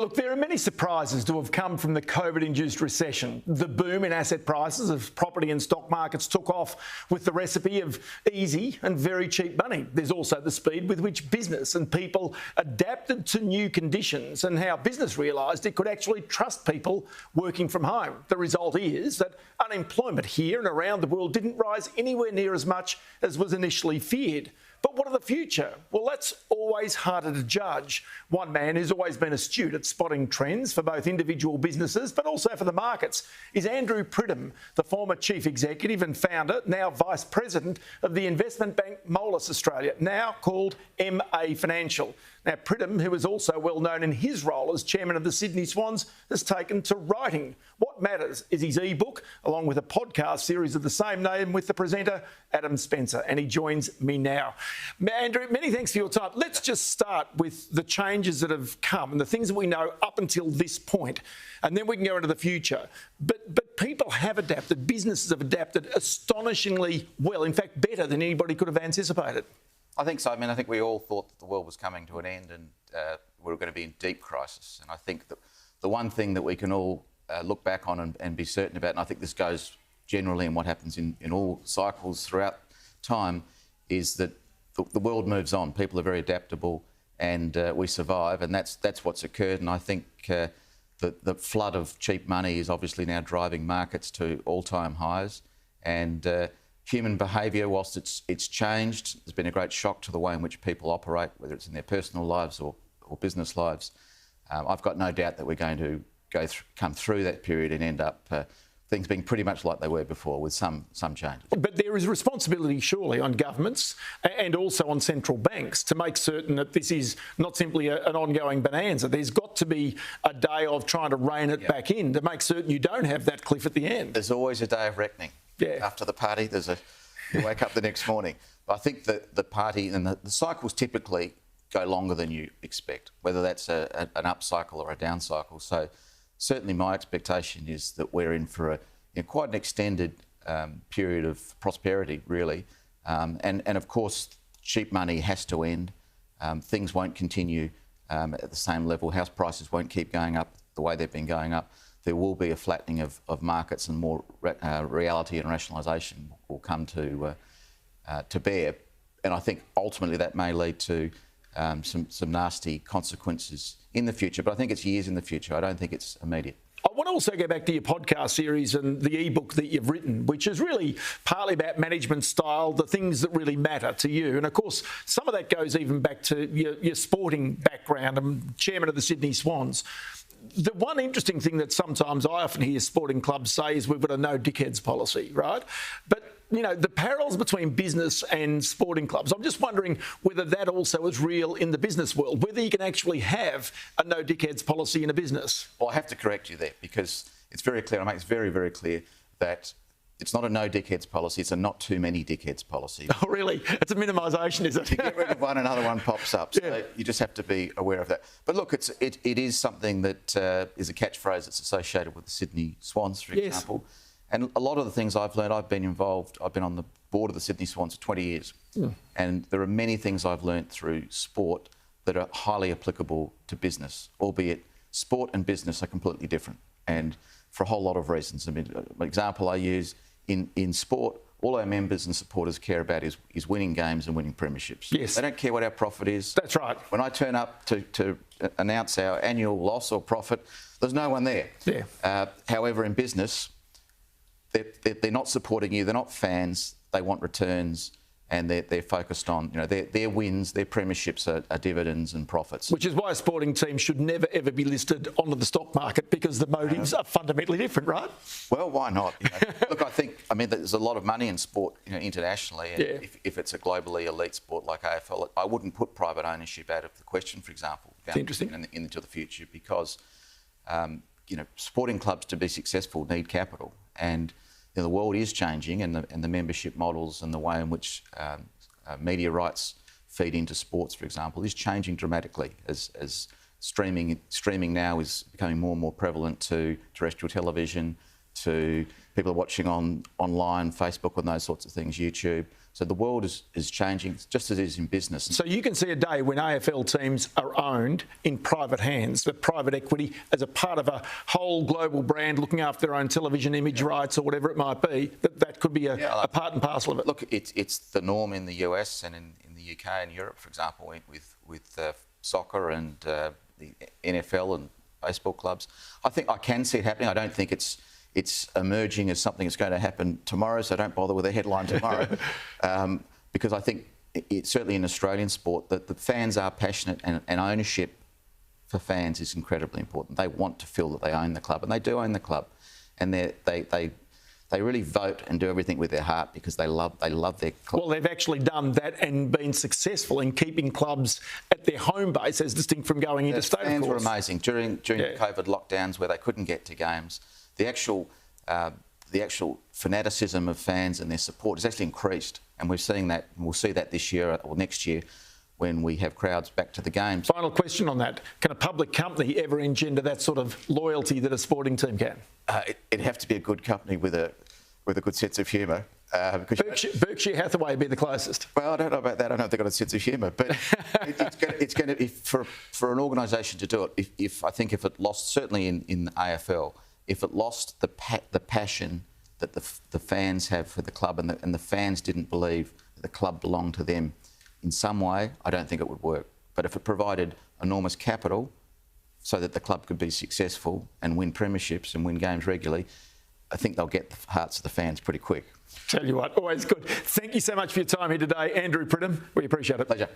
Look, there are many surprises to have come from the COVID-induced recession. The boom in asset prices of property and stock markets took off with the recipe of easy and very cheap money. There's also the speed with which business and people adapted to new conditions and how business realised it could actually trust people working from home. The result is that unemployment here and around the world didn't rise anywhere near as much as was initially feared. But what of the future? Well, that's always harder to judge. One man who's always been astute at spotting trends for both individual businesses but also for the markets is Andrew Pridham, the former chief executive and founder, now vice president of the investment bank Moelis Australia, now called MA Financial. Now, Pridham, who is also well known in his role as chairman of the Sydney Swans, has taken to writing. What Matters is his ebook, along with a podcast series of the same name with the presenter Adam Spencer, and he joins me now. Andrew, many thanks for your time. Let's just start with the changes that have come and the things that we know up until this point, and then we can go into the future. But people have adapted, businesses have adapted astonishingly well, in fact better than anybody could have anticipated. I think so. I mean, I think we all thought that the world was coming to an end and we were going to be in deep crisis. And I think that the one thing that we can all look back on and be certain about, and I think this goes generally in what happens in all cycles throughout time, is that the world moves on. People are very adaptable and we survive, and that's what's occurred. And I think the flood of cheap money is obviously now driving markets to all-time highs. And human behaviour, whilst it's changed, there's been a great shock to the way in which people operate, whether it's in their personal lives or business lives. I've got no doubt that we're going to come through that period and end up things being pretty much like they were before, with some changes. But there is responsibility, surely, on governments and also on central banks to make certain that this is not simply an ongoing bonanza. There's got to be a day of trying to rein it back in to make certain you don't have that cliff at the end. There's always a day of reckoning. Yeah. After the party, you wake up the next morning. But I think that the party and the cycles typically go longer than you expect, whether that's an up cycle or a down cycle. So certainly my expectation is that we're in for quite an extended period of prosperity, really. And of course, cheap money has to end. Things won't continue at the same level. House prices won't keep going up the way they've been going up. There will be a flattening of markets, and more reality and rationalisation will come to bear. And I think ultimately that may lead to some nasty consequences in the future. But I think it's years in the future. I don't think it's immediate. I want to also go back to your podcast series and the ebook that you've written, which is really partly about management style, the things that really matter to you. And of course, some of that goes even back to your sporting background. I'm chairman of the Sydney Swans. The one interesting thing that sometimes I often hear sporting clubs say is we've got a no dickheads policy, right? But the parallels between business and sporting clubs, I'm just wondering whether that also is real in the business world, whether you can actually have a no dickheads policy in a business. Well, I have to correct you there, because it's very clear, I make it very, very clear that it's not a no dickheads policy, it's a not too many dickheads policy. Oh, really? It's a minimisation, is it? You get rid of one, another one pops up. So you just have to be aware of that. But look, it is something that is a catchphrase that's associated with the Sydney Swans, for example. And a lot of the things I've learned, I've been on the board of the Sydney Swans for 20 years. And there are many things I've learned through sport that are highly applicable to business, albeit sport and business are completely different. And for a whole lot of reasons. I mean, an example I use, in sport, all our members and supporters care about is winning games and winning premierships. Yes. They don't care what our profit is. That's right. When I turn up to announce our annual loss or profit, there's no one there. Yeah. However, in business, they're not supporting you. They're not fans. They want returns, and they're focused on their wins, their premierships are dividends and profits. Which is why a sporting team should never ever be listed onto the stock market, because the motives are fundamentally different, right? Well, why not? Look, I mean, there's a lot of money in sport, internationally, and if it's a globally elite sport like AFL, I wouldn't put private ownership out of the question, for example. It's interesting. Into the future, because sporting clubs, to be successful, need capital, and the world is changing, and the membership models and the way in which media rights feed into sports, for example, is changing dramatically as streaming now is becoming more and more prevalent to terrestrial television, to people are watching online, Facebook and those sorts of things, YouTube. So the world is changing just as it is in business. So you can see a day when AFL teams are owned in private hands, the private equity as a part of a whole global brand looking after their own television image rights or whatever it might be, that could be a part and parcel of it. Look, it's the norm in the US and in the UK and Europe, for example, with soccer and the NFL and baseball clubs. I can see it happening. I don't think it's emerging as something that's going to happen tomorrow, so don't bother with a headline tomorrow. Because I think certainly in Australian sport that the fans are passionate and ownership for fans is incredibly important. They want to feel that they own the club, and they do own the club. And they really vote and do everything with their heart because they love their club. Well, they've actually done that and been successful in keeping clubs at their home base as distinct from going into state, of course. Fans were amazing. During the COVID lockdowns where they couldn't get to games, the actual fanaticism of fans and their support has actually increased. And we're seeing that, and we'll see that this year or next year when we have crowds back to the games. Final question on that. Can a public company ever engender that sort of loyalty that a sporting team can? It'd have to be a good company with a good sense of humour. Berkshire Hathaway would be the closest. Well, I don't know about that. I don't know if they've got a sense of humour, but it's going to for an organisation to do it. If it lost, certainly in the AFL, if it lost the passion that the fans have for the club and the fans didn't believe that the club belonged to them in some way, I don't think it would work. But if it provided enormous capital so that the club could be successful and win premierships and win games regularly, I think they'll get the hearts of the fans pretty quick. Tell you what, always good. Thank you so much for your time here today, Andrew Pridham. We appreciate it. Pleasure.